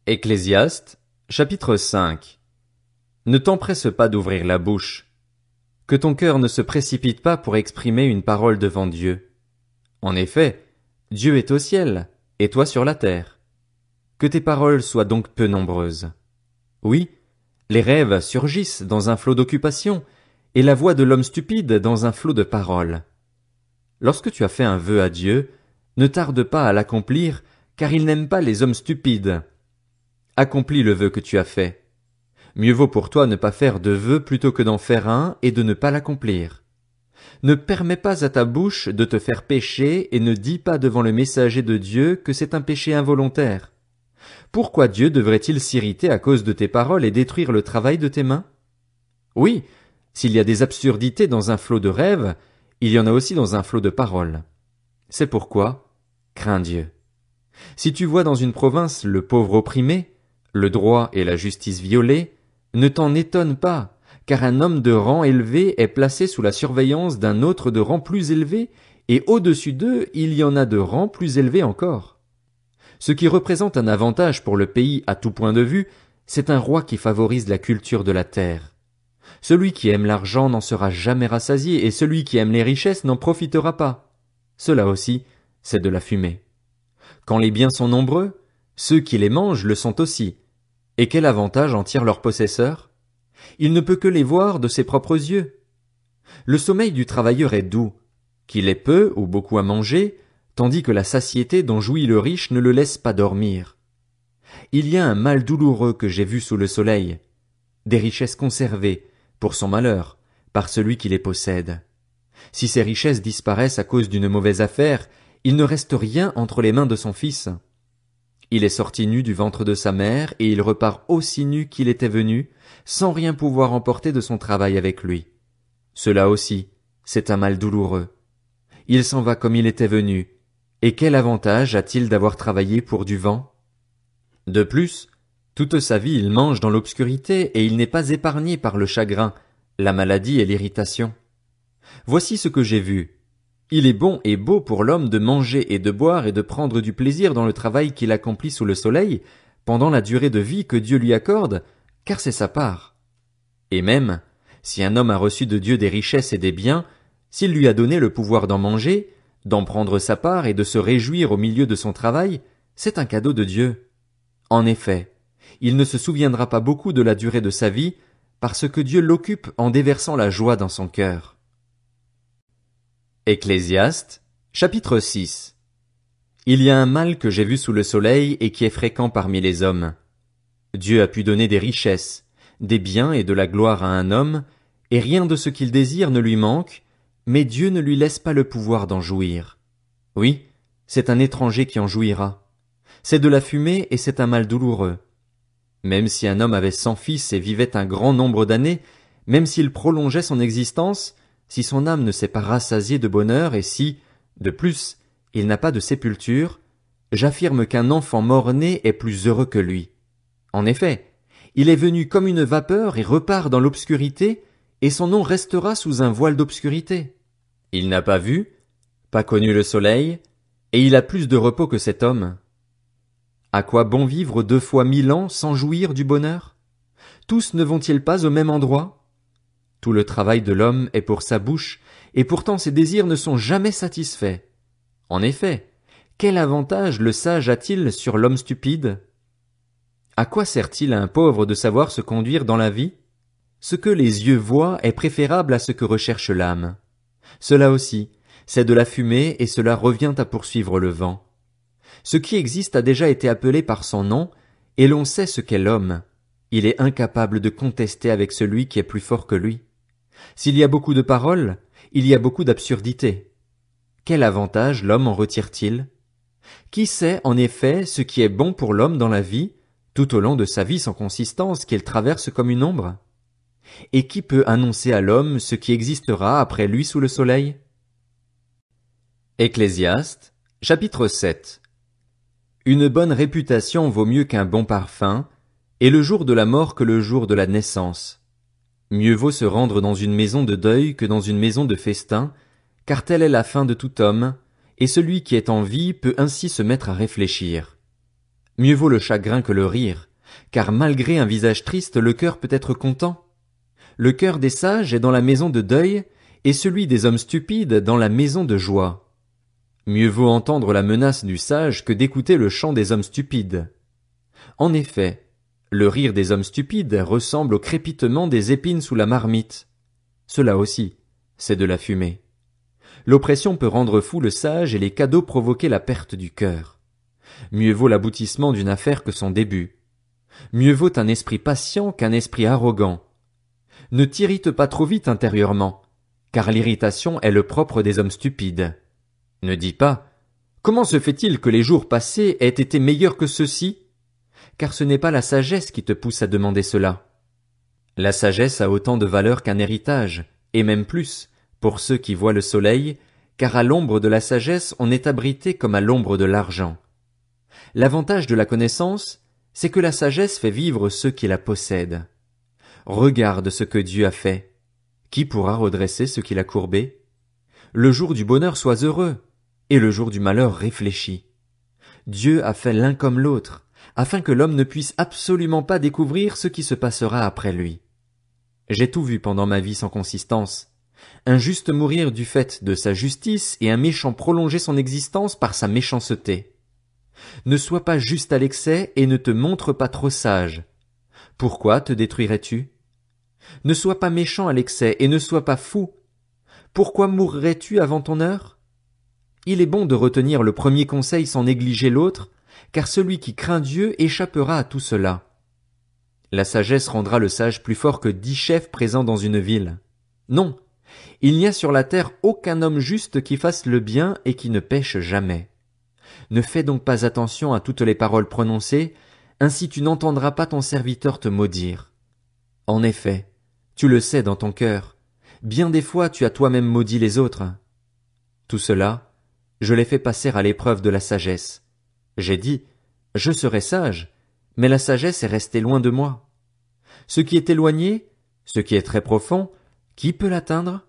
Ecclésiaste, chapitre 5. Ne t'empresse pas d'ouvrir la bouche. Que ton cœur ne se précipite pas pour exprimer une parole devant Dieu. En effet, Dieu est au ciel, et toi sur la terre. Que tes paroles soient donc peu nombreuses. Oui, les rêves surgissent dans un flot d'occupation, et la voix de l'homme stupide dans un flot de paroles. Lorsque tu as fait un vœu à Dieu, ne tarde pas à l'accomplir, car il n'aime pas les hommes stupides. Accomplis le vœu que tu as fait. Mieux vaut pour toi ne pas faire de vœu plutôt que d'en faire un et de ne pas l'accomplir. Ne permets pas à ta bouche de te faire pécher et ne dis pas devant le messager de Dieu que c'est un péché involontaire. Pourquoi Dieu devrait-il s'irriter à cause de tes paroles et détruire le travail de tes mains? Oui, s'il y a des absurdités dans un flot de rêves, il y en a aussi dans un flot de paroles. C'est pourquoi, crains Dieu. Si tu vois dans une province le pauvre opprimé, le droit et la justice violés, ne t'en étonne pas, car un homme de rang élevé est placé sous la surveillance d'un autre de rang plus élevé, et au-dessus d'eux il y en a de rang plus élevé encore. Ce qui représente un avantage pour le pays à tout point de vue, c'est un roi qui favorise la culture de la terre. Celui qui aime l'argent n'en sera jamais rassasié, et celui qui aime les richesses n'en profitera pas. Cela aussi, c'est de la fumée. Quand les biens sont nombreux, ceux qui les mangent le sont aussi. Et quel avantage en tire leur possesseur? Il ne peut que les voir de ses propres yeux. Le sommeil du travailleur est doux, qu'il ait peu ou beaucoup à manger, tandis que la satiété dont jouit le riche ne le laisse pas dormir. Il y a un mal douloureux que j'ai vu sous le soleil, des richesses conservées, pour son malheur, par celui qui les possède. Si ces richesses disparaissent à cause d'une mauvaise affaire, il ne reste rien entre les mains de son fils. Il est sorti nu du ventre de sa mère, et il repart aussi nu qu'il était venu, sans rien pouvoir emporter de son travail avec lui. Cela aussi, c'est un mal douloureux. Il s'en va comme il était venu, et quel avantage a-t-il d'avoir travaillé pour du vent? De plus, toute sa vie il mange dans l'obscurité, et il n'est pas épargné par le chagrin, la maladie et l'irritation. Voici ce que j'ai vu. Il est bon et beau pour l'homme de manger et de boire et de prendre du plaisir dans le travail qu'il accomplit sous le soleil, pendant la durée de vie que Dieu lui accorde, car c'est sa part. Et même, si un homme a reçu de Dieu des richesses et des biens, s'il lui a donné le pouvoir d'en manger, d'en prendre sa part et de se réjouir au milieu de son travail, c'est un cadeau de Dieu. En effet, il ne se souviendra pas beaucoup de la durée de sa vie, parce que Dieu l'occupe en déversant la joie dans son cœur. Ecclésiaste, chapitre 6. Il y a un mal que j'ai vu sous le soleil et qui est fréquent parmi les hommes. Dieu a pu donner des richesses, des biens et de la gloire à un homme, et rien de ce qu'il désire ne lui manque, mais Dieu ne lui laisse pas le pouvoir d'en jouir. Oui, c'est un étranger qui en jouira. C'est de la fumée et c'est un mal douloureux. Même si un homme avait 100 fils et vivait un grand nombre d'années, même s'il prolongeait son existence, si son âme ne s'est pas rassasiée de bonheur et si, de plus, il n'a pas de sépulture, j'affirme qu'un enfant mort-né est plus heureux que lui. En effet, il est venu comme une vapeur et repart dans l'obscurité, et son nom restera sous un voile d'obscurité. Il n'a pas vu, pas connu le soleil, et il a plus de repos que cet homme. À quoi bon vivre 2 fois 1000 ans sans jouir du bonheur? Tous ne vont-ils pas au même endroit? Tout le travail de l'homme est pour sa bouche, et pourtant ses désirs ne sont jamais satisfaits. En effet, quel avantage le sage a-t-il sur l'homme stupide? À quoi sert-il à un pauvre de savoir se conduire dans la vie? Ce que les yeux voient est préférable à ce que recherche l'âme. Cela aussi, c'est de la fumée et cela revient à poursuivre le vent. Ce qui existe a déjà été appelé par son nom, et l'on sait ce qu'est l'homme. Il est incapable de contester avec celui qui est plus fort que lui. S'il y a beaucoup de paroles, il y a beaucoup d'absurdités. Quel avantage l'homme en retire-t-il? Qui sait, en effet, ce qui est bon pour l'homme dans la vie, tout au long de sa vie sans consistance qu'il traverse comme une ombre? Et qui peut annoncer à l'homme ce qui existera après lui sous le soleil? Ecclésiaste, chapitre 7. Une bonne réputation vaut mieux qu'un bon parfum, et le jour de la mort que le jour de la naissance. Mieux vaut se rendre dans une maison de deuil que dans une maison de festin, car telle est la fin de tout homme, et celui qui est en vie peut ainsi se mettre à réfléchir. Mieux vaut le chagrin que le rire, car malgré un visage triste, le cœur peut être content. Le cœur des sages est dans la maison de deuil, et celui des hommes stupides dans la maison de joie. Mieux vaut entendre la menace du sage que d'écouter le chant des hommes stupides. En effet, le rire des hommes stupides ressemble au crépitement des épines sous la marmite. Cela aussi, c'est de la fumée. L'oppression peut rendre fou le sage et les cadeaux provoquer la perte du cœur. Mieux vaut l'aboutissement d'une affaire que son début. Mieux vaut un esprit patient qu'un esprit arrogant. Ne t'irrite pas trop vite intérieurement, car l'irritation est le propre des hommes stupides. Ne dis pas « Comment se fait-il que les jours passés aient été meilleurs que ceux-ci » car ce n'est pas la sagesse qui te pousse à demander cela. La sagesse a autant de valeur qu'un héritage, et même plus, pour ceux qui voient le soleil, car à l'ombre de la sagesse on est abrité comme à l'ombre de l'argent. L'avantage de la connaissance, c'est que la sagesse fait vivre ceux qui la possèdent. Regarde ce que Dieu a fait. Qui pourra redresser ce qu'il a courbé? Le jour du bonheur sois heureux, et le jour du malheur réfléchis. Dieu a fait l'un comme l'autre, afin que l'homme ne puisse absolument pas découvrir ce qui se passera après lui. J'ai tout vu pendant ma vie sans consistance. Un juste mourir du fait de sa justice et un méchant prolonger son existence par sa méchanceté. Ne sois pas juste à l'excès et ne te montre pas trop sage. Pourquoi te détruirais-tu? Ne sois pas méchant à l'excès et ne sois pas fou. Pourquoi mourrais-tu avant ton heure? Il est bon de retenir le premier conseil sans négliger l'autre, car celui qui craint Dieu échappera à tout cela. La sagesse rendra le sage plus fort que 10 chefs présents dans une ville. Non, il n'y a sur la terre aucun homme juste qui fasse le bien et qui ne pêche jamais. Ne fais donc pas attention à toutes les paroles prononcées, ainsi tu n'entendras pas ton serviteur te maudire. En effet, tu le sais dans ton cœur, bien des fois tu as toi-même maudit les autres. Tout cela, je l'ai fait passer à l'épreuve de la sagesse. J'ai dit, je serai sage, mais la sagesse est restée loin de moi. Ce qui est éloigné, ce qui est très profond, qui peut l'atteindre?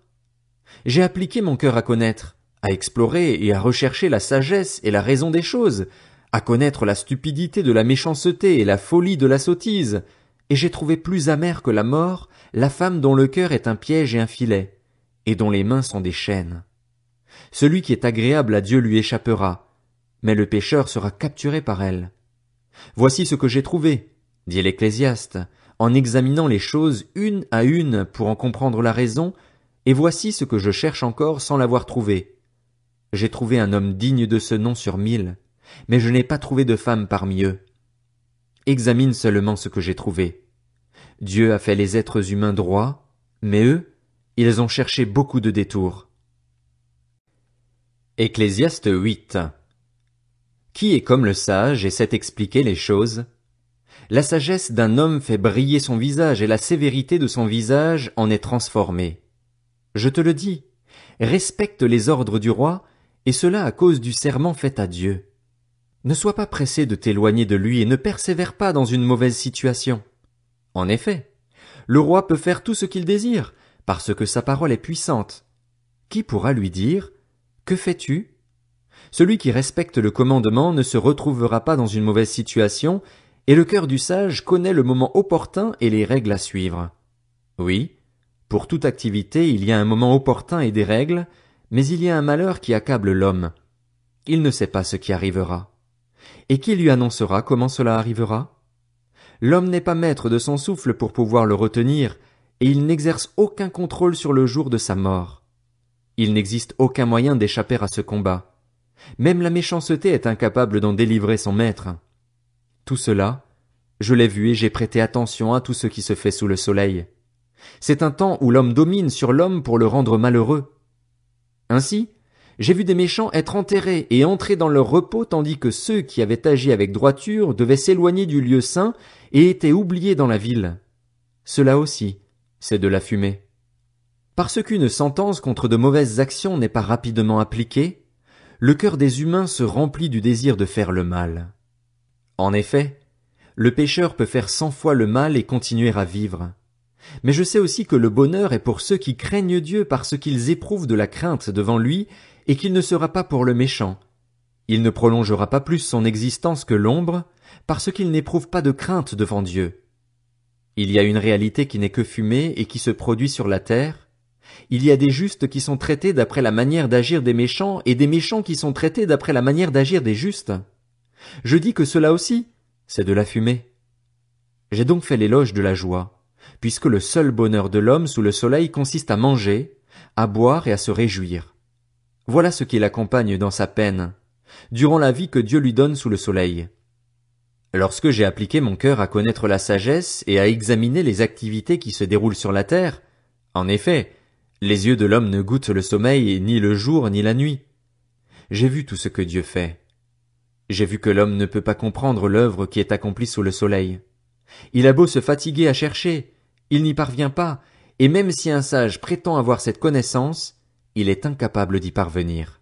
J'ai appliqué mon cœur à connaître, à explorer et à rechercher la sagesse et la raison des choses, à connaître la stupidité de la méchanceté et la folie de la sottise, et j'ai trouvé plus amère que la mort la femme dont le cœur est un piège et un filet, et dont les mains sont des chaînes. Celui qui est agréable à Dieu lui échappera, mais le pécheur sera capturé par elle. Voici ce que j'ai trouvé, dit l'Ecclésiaste, en examinant les choses une à une pour en comprendre la raison, et voici ce que je cherche encore sans l'avoir trouvé. J'ai trouvé un homme digne de ce nom sur 1000, mais je n'ai pas trouvé de femme parmi eux. Examine seulement ce que j'ai trouvé. Dieu a fait les êtres humains droits, mais eux, ils ont cherché beaucoup de détours. Ecclésiaste 8. Qui est comme le sage et sait expliquer les choses? La sagesse d'un homme fait briller son visage et la sévérité de son visage en est transformée. Je te le dis, respecte les ordres du roi, et cela à cause du serment fait à Dieu. Ne sois pas pressé de t'éloigner de lui et ne persévère pas dans une mauvaise situation. En effet, le roi peut faire tout ce qu'il désire, parce que sa parole est puissante. Qui pourra lui dire « Que fais-tu » Celui qui respecte le commandement ne se retrouvera pas dans une mauvaise situation, et le cœur du sage connaît le moment opportun et les règles à suivre. Oui, pour toute activité il y a un moment opportun et des règles, mais il y a un malheur qui accable l'homme. Il ne sait pas ce qui arrivera. Et qui lui annoncera comment cela arrivera? L'homme n'est pas maître de son souffle pour pouvoir le retenir, et il n'exerce aucun contrôle sur le jour de sa mort. Il n'existe aucun moyen d'échapper à ce combat. Même la méchanceté est incapable d'en délivrer son maître. Tout cela, je l'ai vu et j'ai prêté attention à tout ce qui se fait sous le soleil. C'est un temps où l'homme domine sur l'homme pour le rendre malheureux. Ainsi, j'ai vu des méchants être enterrés et entrer dans leur repos tandis que ceux qui avaient agi avec droiture devaient s'éloigner du lieu saint et étaient oubliés dans la ville. Cela aussi, c'est de la fumée. Parce qu'une sentence contre de mauvaises actions n'est pas rapidement appliquée, le cœur des humains se remplit du désir de faire le mal. En effet, le pécheur peut faire 100 fois le mal et continuer à vivre. Mais je sais aussi que le bonheur est pour ceux qui craignent Dieu parce qu'ils éprouvent de la crainte devant lui et qu'il ne sera pas pour le méchant. Il ne prolongera pas plus son existence que l'ombre, parce qu'il n'éprouve pas de crainte devant Dieu. Il y a une réalité qui n'est que fumée et qui se produit sur la terre. Il y a des justes qui sont traités d'après la manière d'agir des méchants et des méchants qui sont traités d'après la manière d'agir des justes. Je dis que cela aussi, c'est de la fumée. J'ai donc fait l'éloge de la joie, puisque le seul bonheur de l'homme sous le soleil consiste à manger, à boire et à se réjouir. Voilà ce qui l'accompagne dans sa peine, durant la vie que Dieu lui donne sous le soleil. Lorsque j'ai appliqué mon cœur à connaître la sagesse et à examiner les activités qui se déroulent sur la terre, en effet, les yeux de l'homme ne goûtent le sommeil ni le jour ni la nuit. J'ai vu tout ce que Dieu fait. J'ai vu que l'homme ne peut pas comprendre l'œuvre qui est accomplie sous le soleil. Il a beau se fatiguer à chercher, il n'y parvient pas, et même si un sage prétend avoir cette connaissance, il est incapable d'y parvenir.